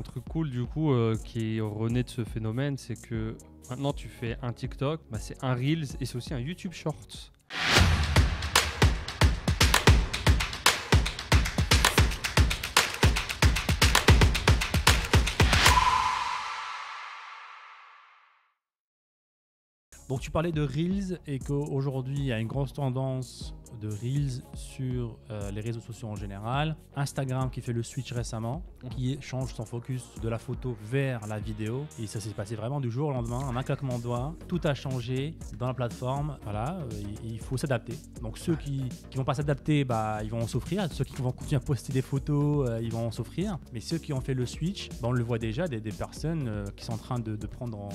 un truc cool du coup qui est rené de ce phénomène, c'est que maintenant tu fais un TikTok, bah, c'est un Reels et c'est aussi un YouTube Shorts. Donc tu parlais de Reels et qu'aujourd'hui il y a une grosse tendance de Reels sur les réseaux sociaux en général. Instagram qui fait le switch récemment, qui change son focus de la photo vers la vidéo. Et ça s'est passé vraiment du jour au lendemain, en un claquement de doigts. Tout a changé dans la plateforme. Voilà, il faut s'adapter. Donc ceux qui ne vont pas s'adapter, bah, ils vont en souffrir. Ceux qui vont continuer à poster des photos, ils vont en souffrir. Mais ceux qui ont fait le switch, bah, on le voit déjà, des personnes qui sont en train de prendre en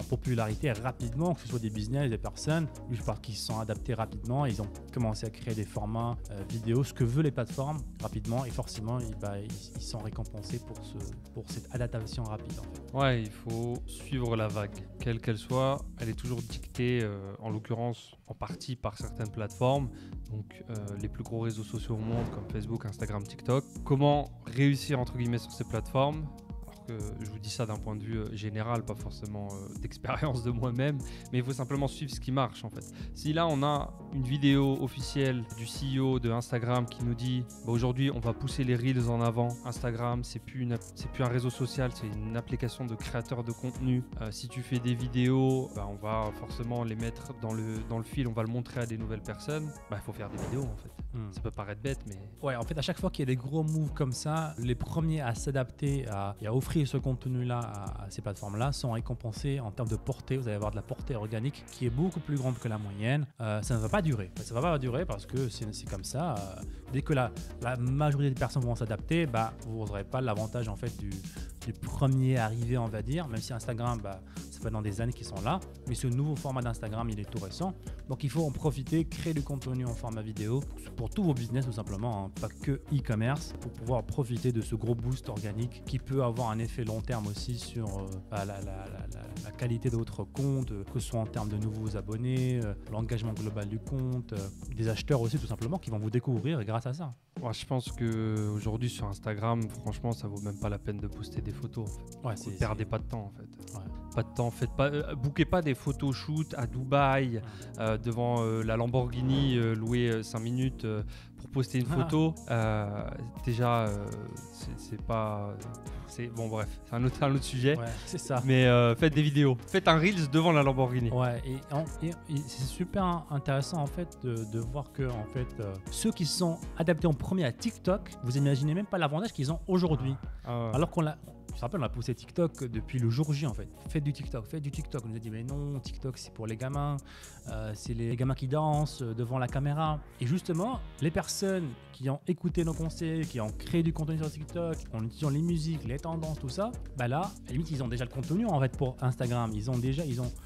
popularité rapidement, que ce soit des business, des personnes, je pense qu'ils se sont adaptés rapidement, ils ont commencé à créer des formats vidéo, ce que veulent les plateformes rapidement, et forcément ils sont récompensés pour cette adaptation rapide en fait. Ouais, il faut suivre la vague, quelle qu'elle soit, elle est toujours dictée en l'occurrence en partie par certaines plateformes, donc les plus gros réseaux sociaux au monde comme Facebook, Instagram, TikTok. Comment réussir entre guillemets sur ces plateformes? Je vous dis ça d'un point de vue général, pas forcément d'expérience de moi-même, mais il faut simplement suivre ce qui marche en fait. Si là on a une vidéo officielle du CEO de Instagram qui nous dit bah, aujourd'hui on va pousser les Reels en avant, Instagram c'est plus un réseau social, c'est une application de créateur de contenu. Si tu fais des vidéos, bah, on va forcément les mettre dans le fil, on va le montrer à des nouvelles personnes. Bah, il faut faire des vidéos en fait. Ça peut paraître bête, mais... Ouais, en fait, à chaque fois qu'il y a des gros moves comme ça, les premiers à s'adapter et à offrir ce contenu-là à ces plateformes-là sont récompensés en termes de portée. Vous allez avoir de la portée organique qui est beaucoup plus grande que la moyenne. Ça ne va pas durer. Ça ne va pas durer parce que c'est comme ça. Dès que la majorité des personnes vont s'adapter, bah, vous n'aurez pas l'avantage en fait du premier arrivé, on va dire, même si Instagram, bah, ça fait dans des années qu'ils sont là, mais ce nouveau format d'Instagram, il est tout récent. Donc il faut en profiter, créer du contenu en format vidéo pour tous vos business tout simplement, hein, pas que e-commerce, pour pouvoir profiter de ce gros boost organique qui peut avoir un effet long terme aussi sur la qualité de votre compte, que ce soit en termes de nouveaux abonnés, l'engagement global du compte, des acheteurs aussi tout simplement qui vont vous découvrir grâce à ça. Ouais, je pense qu'aujourd'hui sur Instagram, franchement, ça vaut même pas la peine de poster des photos. En fait. Ouais, perdez pas de temps en fait. Ouais. Pas de temps, bouquez pas des photos shoot à Dubaï devant la Lamborghini louée 5 minutes pour poster une photo. Déjà, c'est pas... Bon bref, c'est un autre sujet. Ouais, c'est ça. Mais faites des vidéos. Faites un Reels devant la Lamborghini. Ouais, et c'est super intéressant en fait de voir que en fait, ceux qui se sont adaptés en premier à TikTok, vous imaginez même pas l'avantage qu'ils ont aujourd'hui. Alors qu'on l'a... Je me rappelle, on a poussé TikTok depuis le jour J en fait. Faites du TikTok, faites du TikTok. On nous a dit mais non, TikTok c'est pour les gamins, c'est les gamins qui dansent devant la caméra. Et justement, les personnes qui ont écouté nos conseils, qui ont créé du contenu sur TikTok, en utilisant les musiques, les tendances, tout ça, bah là, à la limite ils ont déjà le contenu en fait pour Instagram.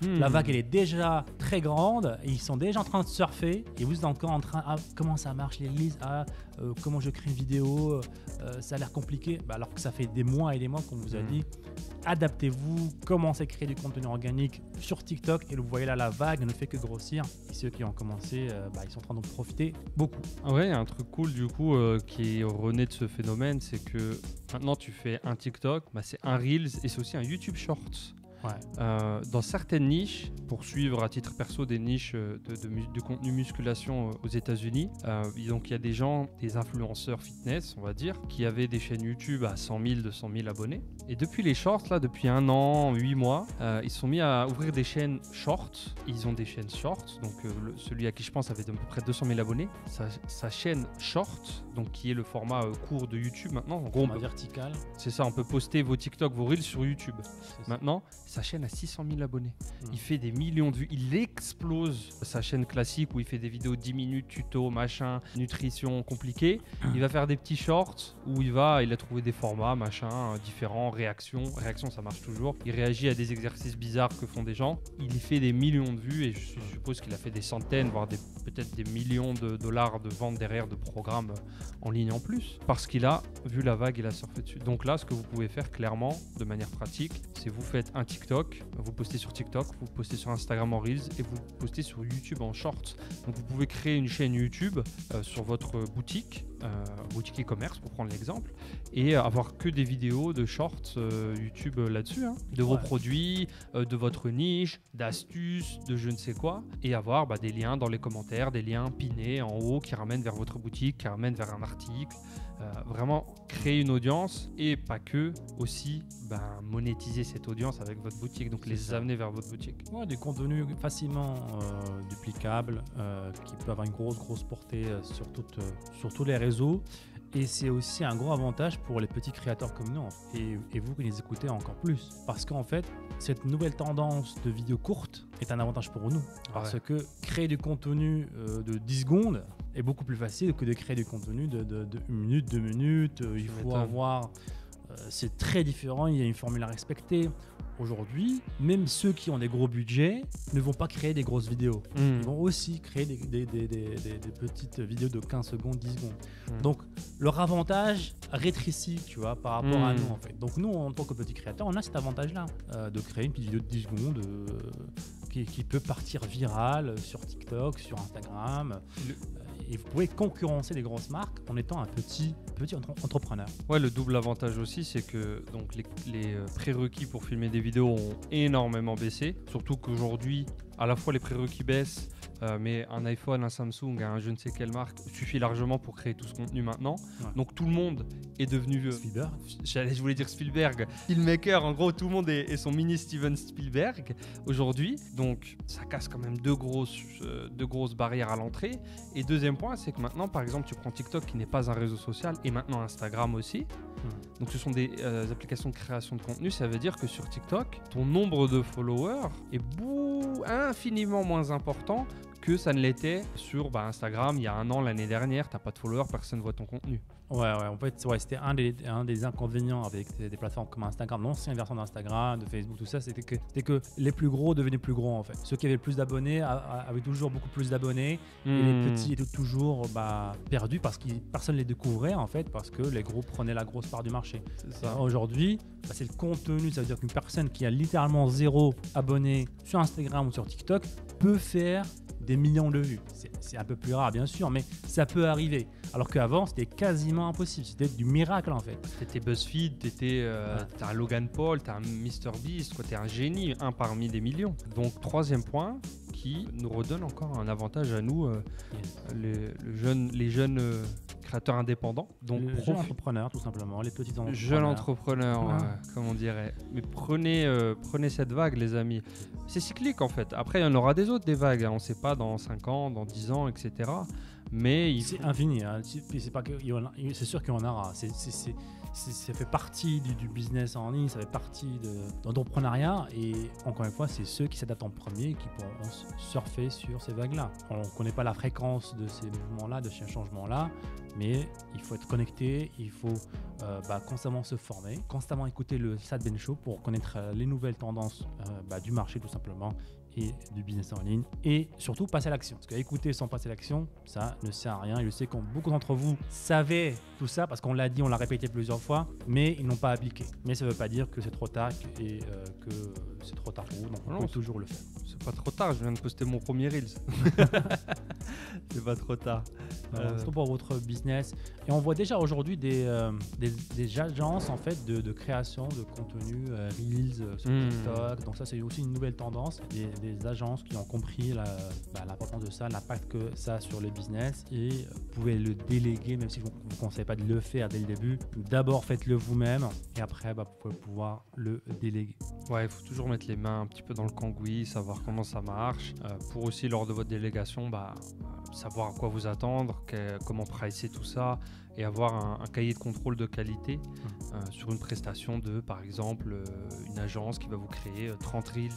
La vague elle est déjà très grande et ils sont déjà en train de surfer. Et vous êtes encore en train, comment ça marche les Reels, comment je crée une vidéo, ça a l'air compliqué. Bah, alors que ça fait des mois et des mois qu'on vous a dit, adaptez-vous, commencez à créer du contenu organique sur TikTok et vous voyez là la vague ne fait que grossir. Et ceux qui ont commencé, ils sont en train d'en profiter beaucoup. Ouais, un truc cool du coup qui est rené de ce phénomène, c'est que maintenant tu fais un TikTok, bah, c'est un Reels et c'est aussi un YouTube Shorts. Ouais. Dans certaines niches, pour suivre à titre perso des niches de contenu musculation aux États-Unis, donc il y a des gens, des influenceurs fitness, on va dire, qui avaient des chaînes YouTube à 100 000, 200 000 abonnés. Et depuis les shorts, là, depuis 1 an, 8 mois, ils se sont mis à ouvrir des chaînes shorts. Ils ont des chaînes shorts, donc celui à qui je pense avait à peu près 200 000 abonnés. Sa chaîne short, donc qui est le format court de YouTube maintenant. En gros, vertical. C'est ça, on peut poster vos TikTok, vos Reels sur YouTube. Maintenant, sa chaîne a 600 000 abonnés. Il fait des millions de vues. Il explose sa chaîne classique où il fait des vidéos 10 minutes, tuto, machin, nutrition compliquée. Il va faire des petits shorts où il a trouvé des formats, machin, différents, réactions. Réaction, ça marche toujours. Il réagit à des exercices bizarres que font des gens. Il y fait des millions de vues et je suppose qu'il a fait des centaines, voire peut-être des millions de dollars de ventes derrière de programmes en ligne en plus. Parce qu'il a vu la vague, il a surfé dessus. Donc là, ce que vous pouvez faire clairement, de manière pratique, c'est vous faites un TikTok TikTok, vous postez sur TikTok, vous postez sur Instagram en Reels et vous postez sur YouTube en Shorts. Donc vous pouvez créer une chaîne YouTube sur votre boutique e-commerce pour prendre l'exemple, et avoir que des vidéos de Shorts YouTube là-dessus, de vos produits, de votre niche, d'astuces, de je ne sais quoi, et avoir des liens dans les commentaires, des liens pinés en haut qui ramènent vers votre boutique, qui ramènent vers un article. Vraiment créer une audience et pas que, aussi monétiser cette audience avec votre boutique, donc les amener vers votre boutique. Ouais, du contenu facilement duplicable qui peut avoir une grosse portée sur tous les réseaux. Et c'est aussi un gros avantage pour les petits créateurs comme nous et vous qui les écoutez encore plus. Parce qu'en fait, cette nouvelle tendance de vidéos courtes est un avantage pour nous. Parce que créer du contenu de 10 secondes est beaucoup plus facile que de créer du contenu de 1 minute, 2 minutes. Il faut avoir... c'est très différent, il y a une formule à respecter. Aujourd'hui, même ceux qui ont des gros budgets ne vont pas créer des grosses vidéos. Ils vont aussi créer des petites vidéos de 15 secondes, 10 secondes. Donc, leur avantage rétrécit, tu vois, par rapport à nous, en fait. Donc, nous, en tant que petits créateurs, on a cet avantage-là de créer une petite vidéo de 10 secondes qui peut partir virale sur TikTok, sur Instagram. Et vous pouvez concurrencer les grosses marques en étant un petit entrepreneur. Ouais, le double avantage aussi, c'est que donc les prérequis pour filmer des vidéos ont énormément baissé. Surtout qu'aujourd'hui, à la fois les prérequis baissent, mais un iPhone, un Samsung, un je ne sais quelle marque suffit largement pour créer tout ce contenu maintenant. Ouais. Donc tout le monde est devenu... Spielberg. Je voulais dire Spielberg. Filmmaker, en gros, tout le monde est son mini Steven Spielberg aujourd'hui. Donc ça casse quand même deux grosses barrières à l'entrée. Et deuxième point, c'est que maintenant, par exemple, tu prends TikTok qui n'est pas un réseau social et maintenant Instagram aussi. Donc ce sont des applications de création de contenu. Ça veut dire que sur TikTok, ton nombre de followers est infiniment moins important que ça ne l'était sur Instagram il y a 1 an, l'année dernière. Tu n'as pas de followers, personne ne voit ton contenu. Ouais, en fait, c'était un des inconvénients avec des plateformes comme Instagram, l'ancienne version d'Instagram, de Facebook, tout ça, c'était que les plus gros devenaient plus gros en fait. Ceux qui avaient le plus d'abonnés avaient toujours beaucoup plus d'abonnés et les petits étaient toujours perdus parce que personne ne les découvrait en fait, parce que les gros prenaient la grosse part du marché. Aujourd'hui, c'est le contenu, ça veut dire qu'une personne qui a littéralement 0 abonnés sur Instagram ou sur TikTok peut faire des millions de vues. C'est un peu plus rare bien sûr, mais ça peut arriver. Alors qu'avant, c'était quasiment impossible. C'était du miracle en fait. T'étais BuzzFeed, t'es un Logan Paul, t'es un MrBeast, t'es un génie, un parmi des millions. Donc troisième point qui nous redonne encore un avantage à nous, les jeunes créateurs indépendants. Donc jeunes entrepreneurs tout simplement, les petits entrepreneurs. Jeunes entrepreneurs, comme on dirait. Mais prenez cette vague les amis. C'est cyclique en fait. Après il y en aura des autres des vagues. On ne sait pas dans 5 ans, dans 10 ans, etc. Mais c'est infini. C'est sûr qu'il y en aura. Ça fait partie du business en ligne, ça fait partie de l'entrepreneuriat. Et encore une fois, c'est ceux qui s'adaptent en premier qui pourront surfer sur ces vagues-là. On ne connaît pas la fréquence de ces mouvements-là, de ces changements-là, mais il faut être connecté, il faut constamment se former, constamment écouter le Sad Ben Show pour connaître les nouvelles tendances du marché tout simplement et du business en ligne, et surtout passer à l'action. Parce qu'écouter sans passer à l'action, ça ne sert à rien. Je sais que beaucoup d'entre vous savaient tout ça parce qu'on l'a dit, on l'a répété plusieurs fois, mais ils n'ont pas appliqué. Mais ça ne veut pas dire que c'est trop tard et que c'est trop tard pour vous, donc on peut toujours le faire. C'est pas trop tard, je viens de poster mon premier Reels. C'est pas trop tard. Surtout pour votre business. Et on voit déjà aujourd'hui des agences en fait de création de contenu Reels sur TikTok. Donc ça c'est aussi une nouvelle tendance. Des agences qui ont compris l'importance de ça, l'impact que ça a sur les business, et vous pouvez le déléguer même si je ne vous conseille pas de le faire dès le début. D'abord faites-le vous-même et après vous pouvez pouvoir le déléguer. Ouais, il faut toujours mettre les mains un petit peu dans le cambouis, savoir comment ça marche, pour aussi lors de votre délégation savoir à quoi vous attendre, comment pricer tout ça et avoir un cahier de contrôle de qualité sur une prestation de, par exemple, une agence qui va vous créer 30 Reels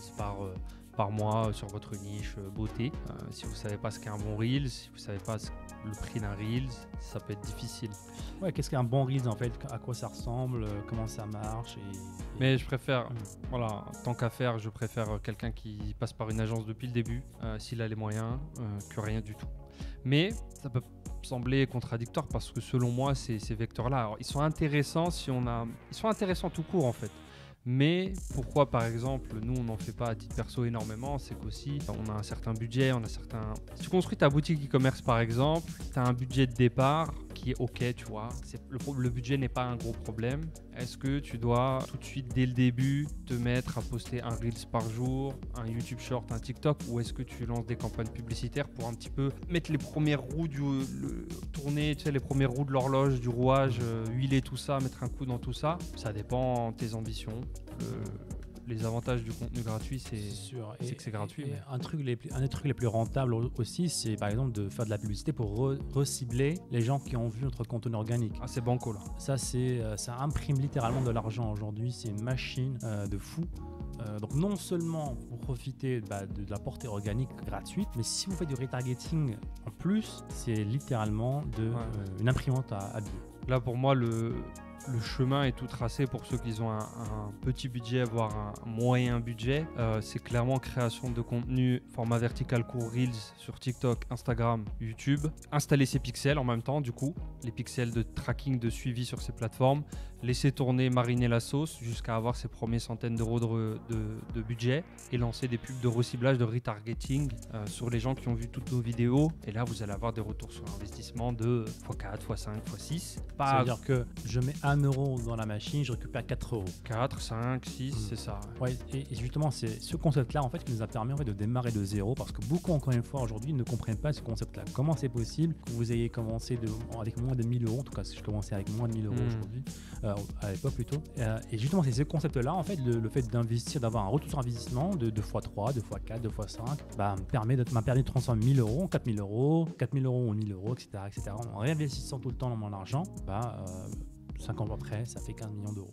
par mois sur votre niche beauté. Si vous ne savez pas ce qu'est un bon Reels, si vous ne savez pas le prix d'un Reels, ça peut être difficile. Ouais, qu'est-ce qu'un bon Reels en fait, à quoi ça ressemble, comment ça marche Mais je préfère, tant qu'à faire, je préfère quelqu'un qui passe par une agence depuis le début, s'il a les moyens, que rien du tout. Mais ça peut sembler contradictoire parce que selon moi, ces vecteurs-là, alors, ils sont intéressants ils sont intéressants tout court en fait. Mais pourquoi, par exemple, nous, on n'en fait pas à titre perso énormément, c'est qu'aussi, on a un certain budget, Si tu construis ta boutique e-commerce, par exemple, tu as un budget de départ qui est OK, tu vois. Le budget n'est pas un gros problème. Est-ce que tu dois tout de suite, dès le début, te mettre à poster un Reels par jour, un YouTube Short, un TikTok, ou est-ce que tu lances des campagnes publicitaires pour un petit peu mettre les premières roues tourner, tu sais, les premières roues de l'horloge, du rouage, huiler tout ça, mettre un coup dans tout ça? Ça dépend de tes ambitions. Les avantages du contenu gratuit, c'est que c'est gratuit. Et un des trucs les plus rentables aussi, c'est par exemple de faire de la publicité pour recibler les gens qui ont vu notre contenu organique. Ah, c'est banco là. Ça imprime littéralement de l'argent aujourd'hui. C'est une machine de fou. Donc non seulement vous profitez de la portée organique gratuite, mais si vous faites du retargeting en plus, c'est littéralement une imprimante à billets. Là, pour moi, le chemin est tout tracé pour ceux qui ont un petit budget, voire un moyen budget. C'est clairement création de contenu, format vertical court, Reels sur TikTok, Instagram, YouTube. Installer ses pixels en même temps, du coup, les pixels de tracking, de suivi sur ces plateformes. Laisser tourner, mariner la sauce jusqu'à avoir ses premières centaines d'euros de budget et lancer des pubs de reciblage, de retargeting sur les gens qui ont vu toutes nos vidéos. Et là, vous allez avoir des retours sur investissement de x4, x5, x6. C'est-à-dire que je mets 1 euro dans la machine, je récupère 4 euros. 4, 5, 6, c'est ça. Ouais, et justement, c'est ce concept-là en fait, qui nous a permis en fait, de démarrer de zéro parce que beaucoup, encore une fois, aujourd'hui, ne comprennent pas ce concept-là. Comment c'est possible que vous ayez commencé avec moins de 1000 euros, en tout cas, si je commençais avec moins de 1000 euros aujourd'hui, à l'époque plutôt. Et justement, c'est ce concept-là, en fait, le fait d'investir, d'avoir un retour sur investissement de 2x3, 2x4, 2x5, m'a permis de transformer 1000 euros en 4000 euros, 4000 euros en 1000 euros, etc., etc. En réinvestissant tout le temps dans mon argent, 5 ans après, ça fait 15 millions d'euros.